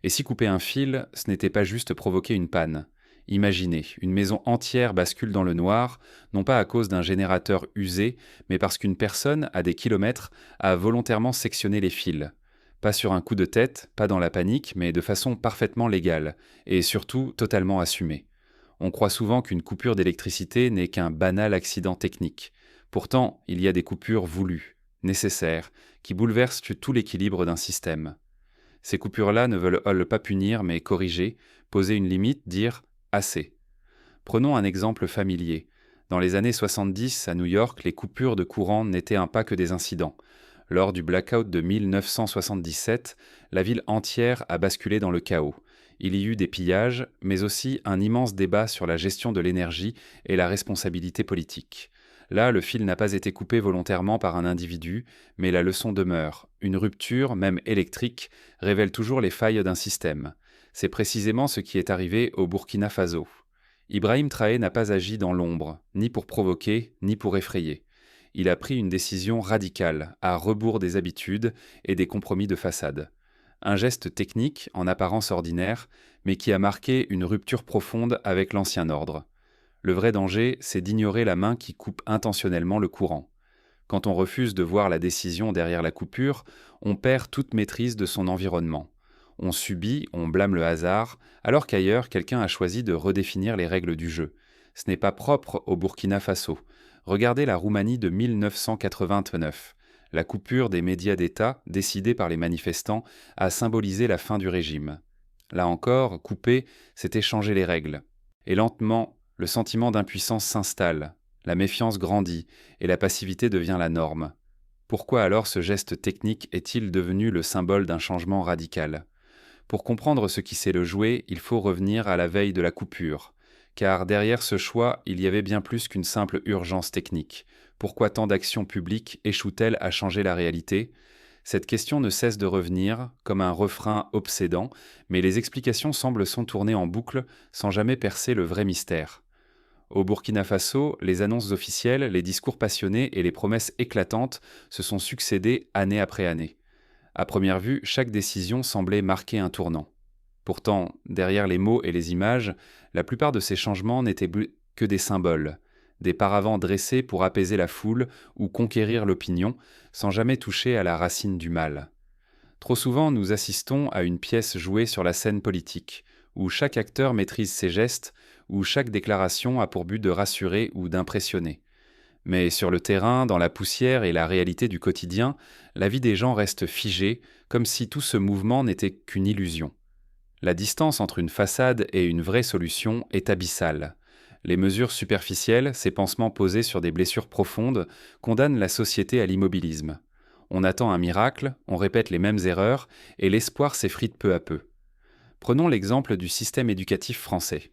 Et si couper un fil, ce n'était pas juste provoquer une panne? Imaginez, une maison entière bascule dans le noir, non pas à cause d'un générateur usé, mais parce qu'une personne, à des kilomètres, a volontairement sectionné les fils. Pas sur un coup de tête, pas dans la panique, mais de façon parfaitement légale, et surtout totalement assumée. On croit souvent qu'une coupure d'électricité n'est qu'un banal accident technique. Pourtant, il y a des coupures voulues, nécessaires, qui bouleversent tout l'équilibre d'un système. Ces coupures-là ne veulent pas punir, mais corriger, poser une limite, dire assez. Prenons un exemple familier. Dans les années 70, à New York, les coupures de courant n'étaient pas que des incidents. Lors du blackout de 1977, la ville entière a basculé dans le chaos. Il y eut des pillages, mais aussi un immense débat sur la gestion de l'énergie et la responsabilité politique. Là, le fil n'a pas été coupé volontairement par un individu, mais la leçon demeure. Une rupture, même électrique, révèle toujours les failles d'un système. C'est précisément ce qui est arrivé au Burkina Faso. Ibrahim Traoré n'a pas agi dans l'ombre, ni pour provoquer, ni pour effrayer. Il a pris une décision radicale, à rebours des habitudes et des compromis de façade. Un geste technique, en apparence ordinaire, mais qui a marqué une rupture profonde avec l'ancien ordre. Le vrai danger, c'est d'ignorer la main qui coupe intentionnellement le courant. Quand on refuse de voir la décision derrière la coupure, on perd toute maîtrise de son environnement. On subit, on blâme le hasard, alors qu'ailleurs, quelqu'un a choisi de redéfinir les règles du jeu. Ce n'est pas propre au Burkina Faso. Regardez la Roumanie de 1989. La coupure des médias d'État, décidée par les manifestants, a symbolisé la fin du régime. Là encore, couper, c'était changer les règles. Et lentement, le sentiment d'impuissance s'installe, la méfiance grandit, et la passivité devient la norme. Pourquoi alors ce geste technique est-il devenu le symbole d'un changement radical? Pour comprendre ce qui s'est joué, il faut revenir à la veille de la coupure. Car derrière ce choix, il y avait bien plus qu'une simple urgence technique. Pourquoi tant d'actions publiques échouent-elles à changer la réalité? Cette question ne cesse de revenir, comme un refrain obsédant, mais les explications semblent s'entourner en boucle sans jamais percer le vrai mystère. Au Burkina Faso, les annonces officielles, les discours passionnés et les promesses éclatantes se sont succédés année après année. À première vue, chaque décision semblait marquer un tournant. Pourtant, derrière les mots et les images, la plupart de ces changements n'étaient que des symboles, des paravents dressés pour apaiser la foule ou conquérir l'opinion, sans jamais toucher à la racine du mal. Trop souvent, nous assistons à une pièce jouée sur la scène politique, où chaque acteur maîtrise ses gestes, où chaque déclaration a pour but de rassurer ou d'impressionner. Mais sur le terrain, dans la poussière et la réalité du quotidien, la vie des gens reste figée, comme si tout ce mouvement n'était qu'une illusion. La distance entre une façade et une vraie solution est abyssale. Les mesures superficielles, ces pansements posés sur des blessures profondes, condamnent la société à l'immobilisme. On attend un miracle, on répète les mêmes erreurs, et l'espoir s'effrite peu à peu. Prenons l'exemple du système éducatif français.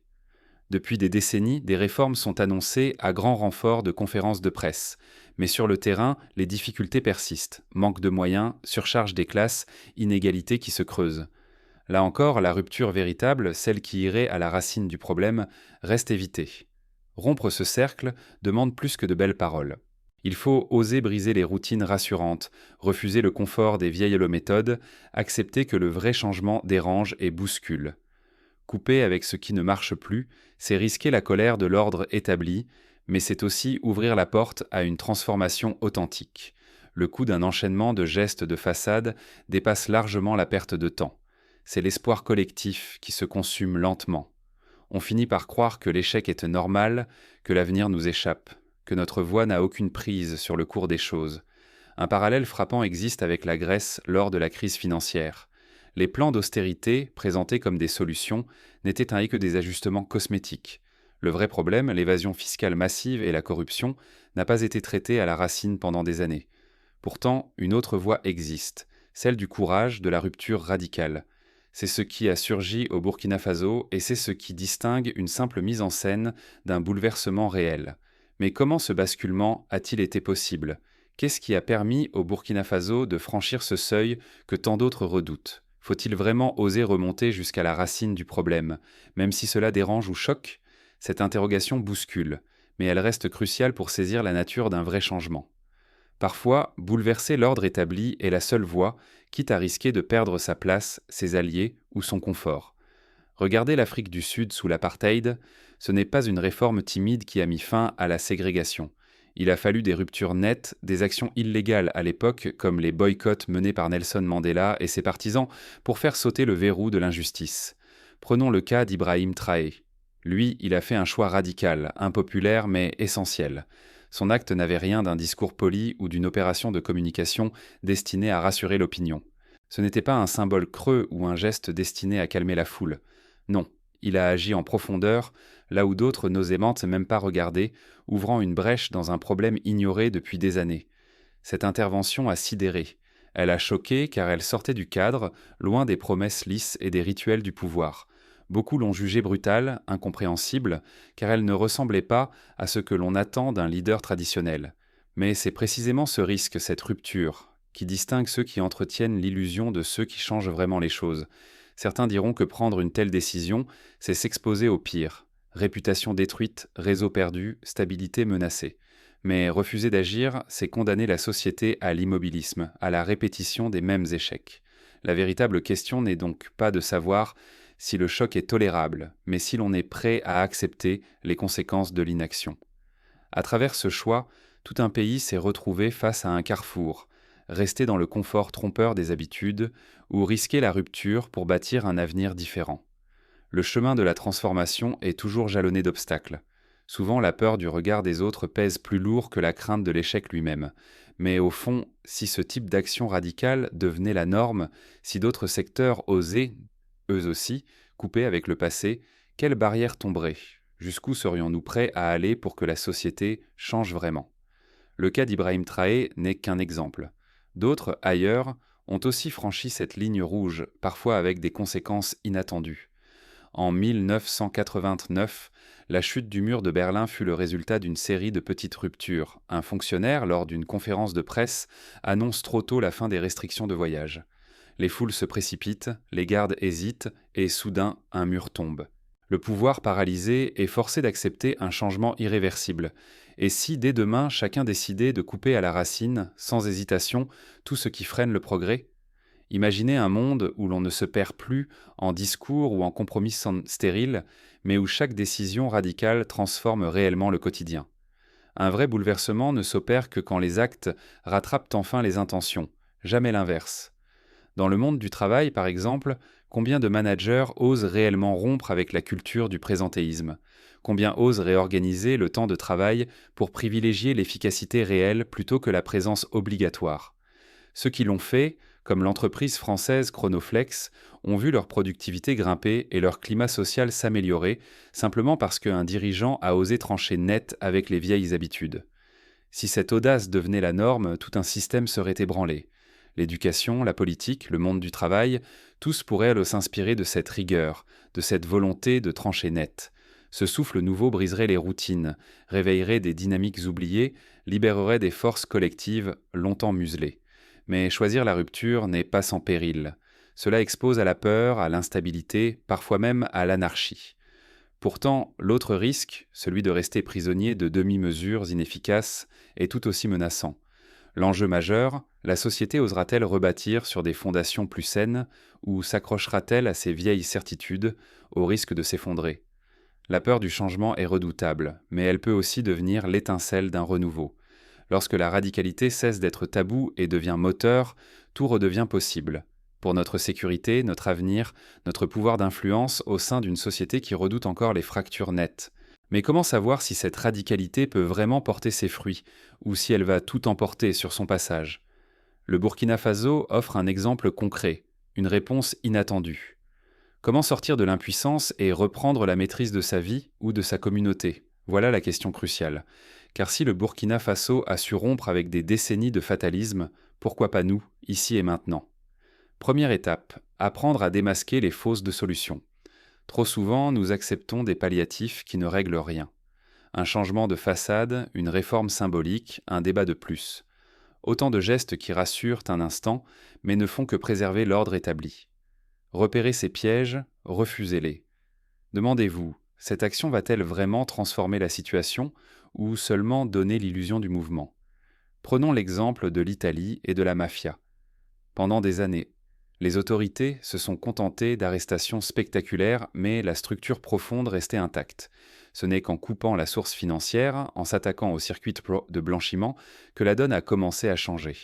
Depuis des décennies, des réformes sont annoncées à grand renfort de conférences de presse. Mais sur le terrain, les difficultés persistent. Manque de moyens, surcharge des classes, inégalités qui se creusent. Là encore, la rupture véritable, celle qui irait à la racine du problème, reste évitée. Rompre ce cercle demande plus que de belles paroles. Il faut oser briser les routines rassurantes, refuser le confort des vieilles méthodes, accepter que le vrai changement dérange et bouscule. Couper avec ce qui ne marche plus, c'est risquer la colère de l'ordre établi, mais c'est aussi ouvrir la porte à une transformation authentique. Le coût d'un enchaînement de gestes de façade dépasse largement la perte de temps. C'est l'espoir collectif qui se consume lentement. On finit par croire que l'échec est normal, que l'avenir nous échappe, que notre voix n'a aucune prise sur le cours des choses. Un parallèle frappant existe avec la Grèce lors de la crise financière. Les plans d'austérité, présentés comme des solutions, n'étaient que des ajustements cosmétiques. Le vrai problème, l'évasion fiscale massive et la corruption, n'a pas été traité à la racine pendant des années. Pourtant, une autre voie existe, celle du courage, de la rupture radicale. C'est ce qui a surgi au Burkina Faso et c'est ce qui distingue une simple mise en scène d'un bouleversement réel. Mais comment ce basculement a-t-il été possible? Qu'est-ce qui a permis au Burkina Faso de franchir ce seuil que tant d'autres redoutent? Faut-il vraiment oser remonter jusqu'à la racine du problème, même si cela dérange ou choque? Cette interrogation bouscule, mais elle reste cruciale pour saisir la nature d'un vrai changement. Parfois, bouleverser l'ordre établi est la seule voie, quitte à risquer de perdre sa place, ses alliés ou son confort. Regardez l'Afrique du Sud sous l'apartheid, ce n'est pas une réforme timide qui a mis fin à la ségrégation. Il a fallu des ruptures nettes, des actions illégales à l'époque, comme les boycotts menés par Nelson Mandela et ses partisans, pour faire sauter le verrou de l'injustice. Prenons le cas d'Ibrahim Traoré. Lui, il a fait un choix radical, impopulaire mais essentiel. Son acte n'avait rien d'un discours poli ou d'une opération de communication destinée à rassurer l'opinion. Ce n'était pas un symbole creux ou un geste destiné à calmer la foule. Non, il a agi en profondeur, là où d'autres n'osaient même pas regarder, ouvrant une brèche dans un problème ignoré depuis des années. Cette intervention a sidéré. Elle a choqué car elle sortait du cadre, loin des promesses lisses et des rituels du pouvoir. Beaucoup l'ont jugée brutale, incompréhensible, car elle ne ressemblait pas à ce que l'on attend d'un leader traditionnel. Mais c'est précisément ce risque, cette rupture, qui distingue ceux qui entretiennent l'illusion de ceux qui changent vraiment les choses. Certains diront que prendre une telle décision, c'est s'exposer au pire. Réputation détruite, réseau perdu, stabilité menacée. Mais refuser d'agir, c'est condamner la société à l'immobilisme, à la répétition des mêmes échecs. La véritable question n'est donc pas de savoir si le choc est tolérable, mais si l'on est prêt à accepter les conséquences de l'inaction. À travers ce choix, tout un pays s'est retrouvé face à un carrefour, rester dans le confort trompeur des habitudes ou risquer la rupture pour bâtir un avenir différent. Le chemin de la transformation est toujours jalonné d'obstacles. Souvent, la peur du regard des autres pèse plus lourd que la crainte de l'échec lui-même. Mais au fond, si ce type d'action radicale devenait la norme, si d'autres secteurs osaient, eux aussi, couper avec le passé, quelles barrières tomberaient? Jusqu'où serions-nous prêts à aller pour que la société change vraiment? Le cas d'Ibrahim Traoré n'est qu'un exemple. D'autres, ailleurs, ont aussi franchi cette ligne rouge, parfois avec des conséquences inattendues. En 1989, la chute du mur de Berlin fut le résultat d'une série de petites ruptures. Un fonctionnaire, lors d'une conférence de presse, annonce trop tôt la fin des restrictions de voyage. Les foules se précipitent, les gardes hésitent, et soudain, un mur tombe. Le pouvoir paralysé est forcé d'accepter un changement irréversible. Et si, dès demain, chacun décidait de couper à la racine, sans hésitation, tout ce qui freine le progrès? Imaginez un monde où l'on ne se perd plus en discours ou en compromis stériles, mais où chaque décision radicale transforme réellement le quotidien. Un vrai bouleversement ne s'opère que quand les actes rattrapent enfin les intentions, jamais l'inverse. Dans le monde du travail, par exemple, combien de managers osent réellement rompre avec la culture du présentéisme? Combien osent réorganiser le temps de travail pour privilégier l'efficacité réelle plutôt que la présence obligatoire? Ceux qui l'ont fait, comme l'entreprise française Chronoflex, ont vu leur productivité grimper et leur climat social s'améliorer, simplement parce qu'un dirigeant a osé trancher net avec les vieilles habitudes. Si cette audace devenait la norme, tout un système serait ébranlé. L'éducation, la politique, le monde du travail, tous pourraient s'inspirer de cette rigueur, de cette volonté de trancher net. Ce souffle nouveau briserait les routines, réveillerait des dynamiques oubliées, libérerait des forces collectives longtemps muselées. Mais choisir la rupture n'est pas sans péril. Cela expose à la peur, à l'instabilité, parfois même à l'anarchie. Pourtant, l'autre risque, celui de rester prisonnier de demi-mesures inefficaces, est tout aussi menaçant. L'enjeu majeur, la société osera-t-elle rebâtir sur des fondations plus saines ou s'accrochera-t-elle à ses vieilles certitudes au risque de s'effondrer? La peur du changement est redoutable, mais elle peut aussi devenir l'étincelle d'un renouveau. Lorsque la radicalité cesse d'être tabou et devient moteur, tout redevient possible. Pour notre sécurité, notre avenir, notre pouvoir d'influence au sein d'une société qui redoute encore les fractures nettes. Mais comment savoir si cette radicalité peut vraiment porter ses fruits, ou si elle va tout emporter sur son passage? Le Burkina Faso offre un exemple concret, une réponse inattendue. Comment sortir de l'impuissance et reprendre la maîtrise de sa vie ou de sa communauté? Voilà la question cruciale. Car si le Burkina Faso a su rompre avec des décennies de fatalisme, pourquoi pas nous, ici et maintenant? Première étape, apprendre à démasquer les fausses de solutions. Trop souvent, nous acceptons des palliatifs qui ne règlent rien. Un changement de façade, une réforme symbolique, un débat de plus. Autant de gestes qui rassurent un instant, mais ne font que préserver l'ordre établi. Repérez ces pièges, refusez-les. Demandez-vous, cette action va-t-elle vraiment transformer la situation ou seulement donner l'illusion du mouvement? Prenons l'exemple de l'Italie et de la mafia. Pendant des années, les autorités se sont contentées d'arrestations spectaculaires, mais la structure profonde restait intacte. Ce n'est qu'en coupant la source financière, en s'attaquant au circuit de blanchiment, que la donne a commencé à changer.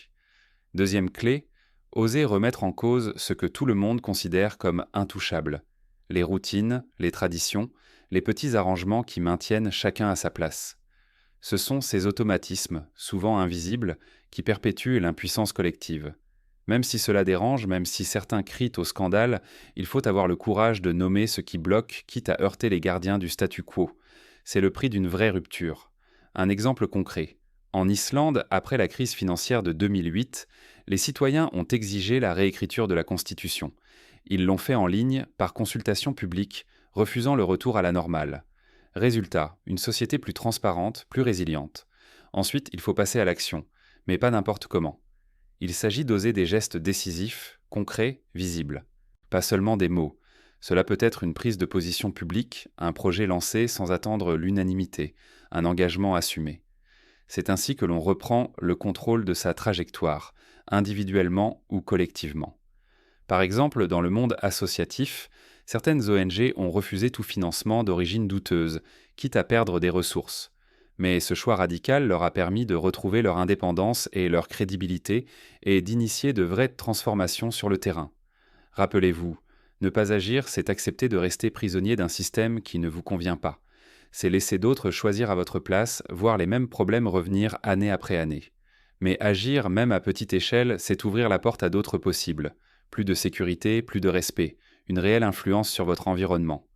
Deuxième clé, oser remettre en cause ce que tout le monde considère comme intouchable. Les routines, les traditions, les petits arrangements qui maintiennent chacun à sa place. Ce sont ces automatismes, souvent invisibles, qui perpétuent l'impuissance collective. Même si cela dérange, même si certains crient au scandale, il faut avoir le courage de nommer ce qui bloque, quitte à heurter les gardiens du statu quo. C'est le prix d'une vraie rupture. Un exemple concret. En Islande, après la crise financière de 2008, les citoyens ont exigé la réécriture de la Constitution. Ils l'ont fait en ligne, par consultation publique, refusant le retour à la normale. Résultat, une société plus transparente, plus résiliente. Ensuite, il faut passer à l'action, mais pas n'importe comment. Il s'agit d'oser des gestes décisifs, concrets, visibles. Pas seulement des mots. Cela peut être une prise de position publique, un projet lancé sans attendre l'unanimité, un engagement assumé. C'est ainsi que l'on reprend le contrôle de sa trajectoire, individuellement ou collectivement. Par exemple, dans le monde associatif, certaines ONG ont refusé tout financement d'origine douteuse, quitte à perdre des ressources. Mais ce choix radical leur a permis de retrouver leur indépendance et leur crédibilité et d'initier de vraies transformations sur le terrain. Rappelez-vous, ne pas agir, c'est accepter de rester prisonnier d'un système qui ne vous convient pas. C'est laisser d'autres choisir à votre place, voir les mêmes problèmes revenir année après année. Mais agir, même à petite échelle, c'est ouvrir la porte à d'autres possibles. Plus de sécurité, plus de respect, une réelle influence sur votre environnement.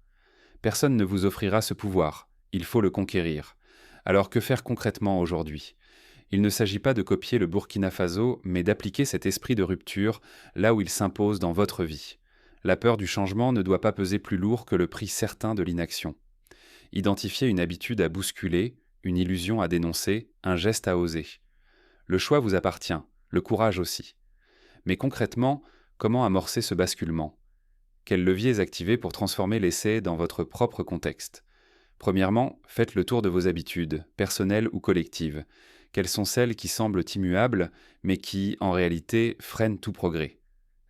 Personne ne vous offrira ce pouvoir, il faut le conquérir. Alors que faire concrètement aujourd'hui ? Il ne s'agit pas de copier le Burkina Faso, mais d'appliquer cet esprit de rupture là où il s'impose dans votre vie. La peur du changement ne doit pas peser plus lourd que le prix certain de l'inaction. Identifiez une habitude à bousculer, une illusion à dénoncer, un geste à oser. Le choix vous appartient, le courage aussi. Mais concrètement, comment amorcer ce basculement ? Quels leviers activer pour transformer l'essai dans votre propre contexte ? Premièrement, faites le tour de vos habitudes, personnelles ou collectives. Quelles sont celles qui semblent immuables, mais qui, en réalité, freinent tout progrès ?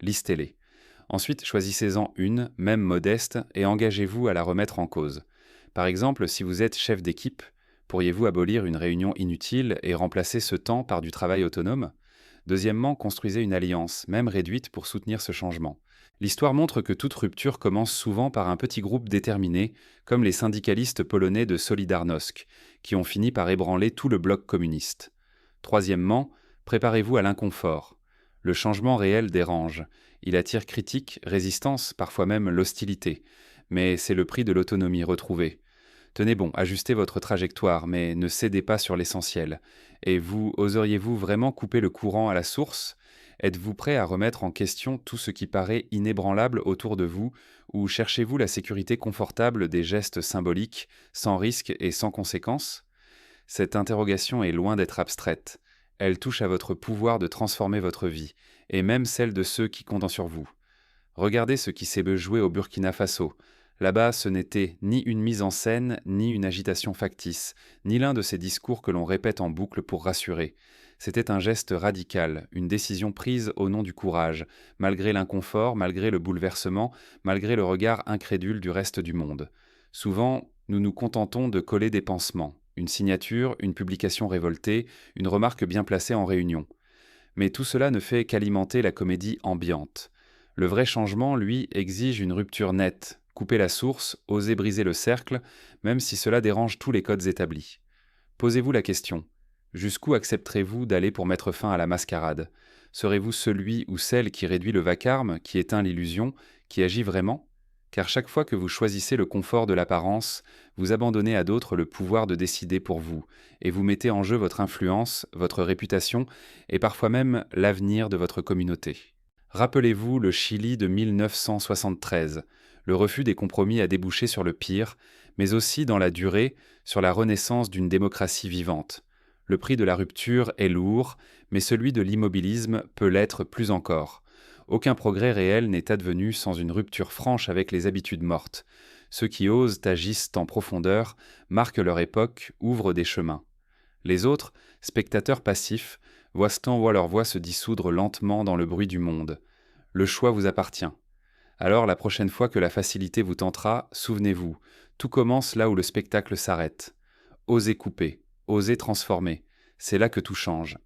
Listez-les. Ensuite, choisissez-en une, même modeste, et engagez-vous à la remettre en cause. Par exemple, si vous êtes chef d'équipe, pourriez-vous abolir une réunion inutile et remplacer ce temps par du travail autonome ? Deuxièmement, construisez une alliance, même réduite, pour soutenir ce changement. L'histoire montre que toute rupture commence souvent par un petit groupe déterminé, comme les syndicalistes polonais de Solidarnosc, qui ont fini par ébranler tout le bloc communiste. Troisièmement, préparez-vous à l'inconfort. Le changement réel dérange. Il attire critiques, résistance, parfois même l'hostilité. Mais c'est le prix de l'autonomie retrouvée. Tenez bon, ajustez votre trajectoire, mais ne cédez pas sur l'essentiel. Et vous, oseriez-vous vraiment couper le courant à la source ? Êtes-vous prêt à remettre en question tout ce qui paraît inébranlable autour de vous, ou cherchez-vous la sécurité confortable des gestes symboliques, sans risque et sans conséquence ? Cette interrogation est loin d'être abstraite. Elle touche à votre pouvoir de transformer votre vie, et même celle de ceux qui comptent sur vous. Regardez ce qui s'est joué au Burkina Faso. Là-bas, ce n'était ni une mise en scène, ni une agitation factice, ni l'un de ces discours que l'on répète en boucle pour rassurer. C'était un geste radical, une décision prise au nom du courage, malgré l'inconfort, malgré le bouleversement, malgré le regard incrédule du reste du monde. Souvent, nous nous contentons de coller des pansements, une signature, une publication révoltée, une remarque bien placée en réunion. Mais tout cela ne fait qu'alimenter la comédie ambiante. Le vrai changement, lui, exige une rupture nette, couper la source, oser briser le cercle, même si cela dérange tous les codes établis. Posez-vous la question. Jusqu'où accepterez-vous d'aller pour mettre fin à la mascarade ? Serez-vous celui ou celle qui réduit le vacarme, qui éteint l'illusion, qui agit vraiment ? Car chaque fois que vous choisissez le confort de l'apparence, vous abandonnez à d'autres le pouvoir de décider pour vous, et vous mettez en jeu votre influence, votre réputation, et parfois même l'avenir de votre communauté. Rappelez-vous le Chili de 1973. Le refus des compromis a débouché sur le pire, mais aussi dans la durée, sur la renaissance d'une démocratie vivante. Le prix de la rupture est lourd, mais celui de l'immobilisme peut l'être plus encore. Aucun progrès réel n'est advenu sans une rupture franche avec les habitudes mortes. Ceux qui osent, agissent en profondeur, marquent leur époque, ouvrent des chemins. Les autres, spectateurs passifs, voient leur voix se dissoudre lentement dans le bruit du monde. Le choix vous appartient. Alors, la prochaine fois que la facilité vous tentera, souvenez-vous, tout commence là où le spectacle s'arrête. Osez couper, osez transformer, c'est là que tout change.